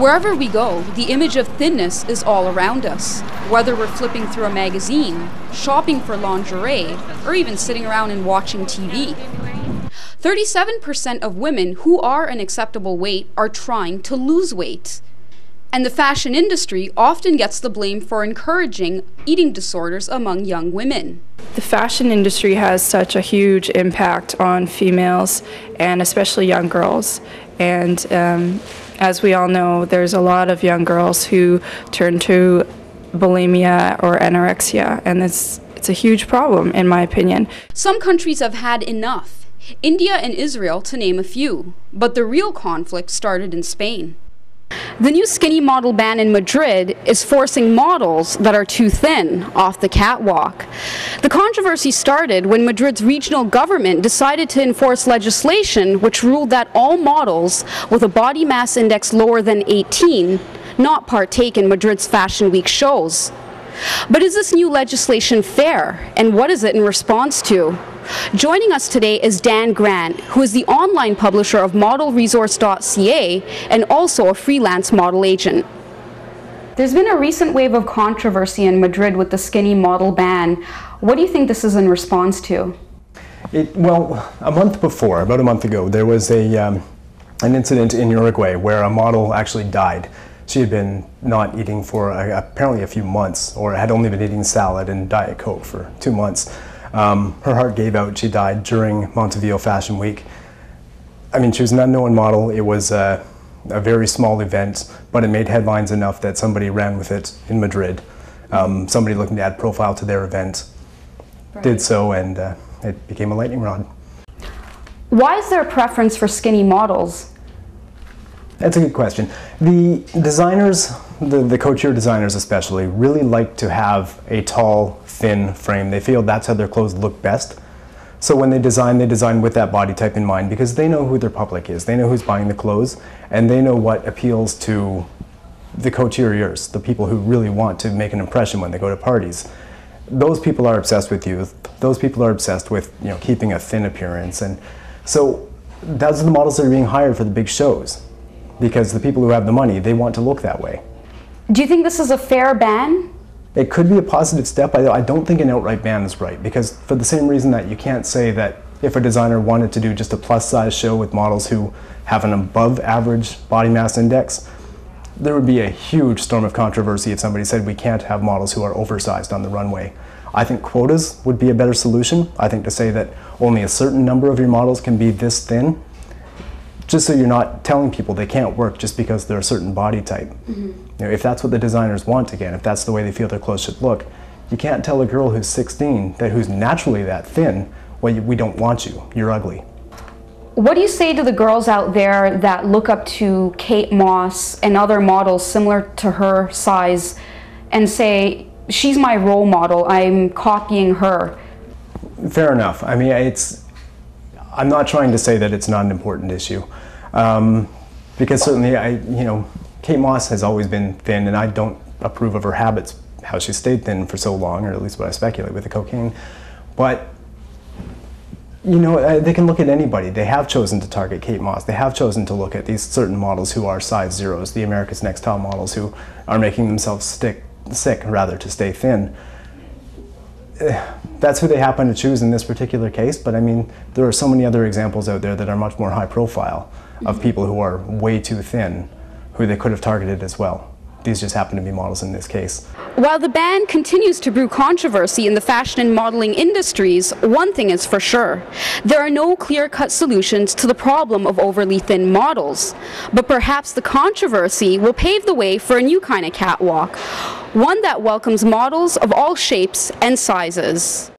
Wherever we go, the image of thinness is all around us. Whether we're flipping through a magazine, shopping for lingerie, or even sitting around and watching TV. 37% of women who are an acceptable weight are trying to lose weight. And the fashion industry often gets the blame for encouraging eating disorders among young women. The fashion industry has such a huge impact on females and especially young girls. And as we all know, there's a lot of young girls who turn to bulimia or anorexia, and it's a huge problem in my opinion. Some countries have had enough. India and Israel, to name a few. But the real conflict started in Spain. The new skinny model ban in Madrid is forcing models that are too thin off the catwalk. The controversy started when Madrid's regional government decided to enforce legislation which ruled that all models with a body mass index lower than 18 not partake in Madrid's Fashion Week shows. But is this new legislation fair, and what is it in response to? Joining us today is Dan Grant, who is the online publisher of modelresource.ca and also a freelance model agent. There's been a recent wave of controversy in Madrid with the skinny model ban. What do you think this is in response to? Well, about a month ago, there was an incident in Uruguay where a model actually died. She had been not eating for apparently a few months, or had only been eating salad and Diet Coke for 2 months. Her heart gave out. She died during Montevideo Fashion Week. I mean, she was an unknown model. It was a very small event, but it made headlines enough that somebody ran with it in Madrid. Somebody looking to add profile to their event did so, and it became a lightning rod. Why is there a preference for skinny models? That's a good question. The designers, the couture designers especially, really like to have a tall, thin frame. They feel that's how their clothes look best. So when they design with that body type in mind, because they know who their public is. They know who's buying the clothes, and they know what appeals to the couturiers, the people who really want to make an impression when they go to parties. Those people are obsessed with youth. Those people are obsessed with, keeping a thin appearance. And so those are the models that are being hired for the big shows, because the people who have the money, they want to look that way. Do you think this is a fair ban? It could be a positive step. I don't think an outright ban is right, because for the same reason that you can't say that if a designer wanted to do just a plus-size show with models who have an above-average body mass index, there would be a huge storm of controversy if somebody said we can't have models who are oversized on the runway. I think quotas would be a better solution. I think to say that only a certain number of your models can be this thin, just so you're not telling people they can't work just because they're a certain body type. Mm-hmm. If that's what the designers want, again, if that's the way they feel their clothes should look, you can't tell a girl who's 16, who's naturally that thin, well, we don't want you, you're ugly. What do you say to the girls out there that look up to Kate Moss and other models similar to her size and say, she's my role model, I'm copying her? Fair enough. I mean, I'm not trying to say that it's not an important issue, because certainly Kate Moss has always been thin, and I don't approve of her habits, how she stayed thin for so long, or at least what I speculate with the cocaine. But they can look at anybody. They have chosen to target Kate Moss. They have chosen to look at these certain models who are size zeros, the America's Next Top models who are making themselves sick to stay thin. That's who they happen to choose in this particular case, but I mean, there are so many other examples out there that are much more high profile of people who are way too thin, who they could have targeted as well. These just happen to be models in this case. While the ban continues to brew controversy in the fashion and modeling industries, one thing is for sure. There are no clear-cut solutions to the problem of overly thin models. But perhaps the controversy will pave the way for a new kind of catwalk, one that welcomes models of all shapes and sizes.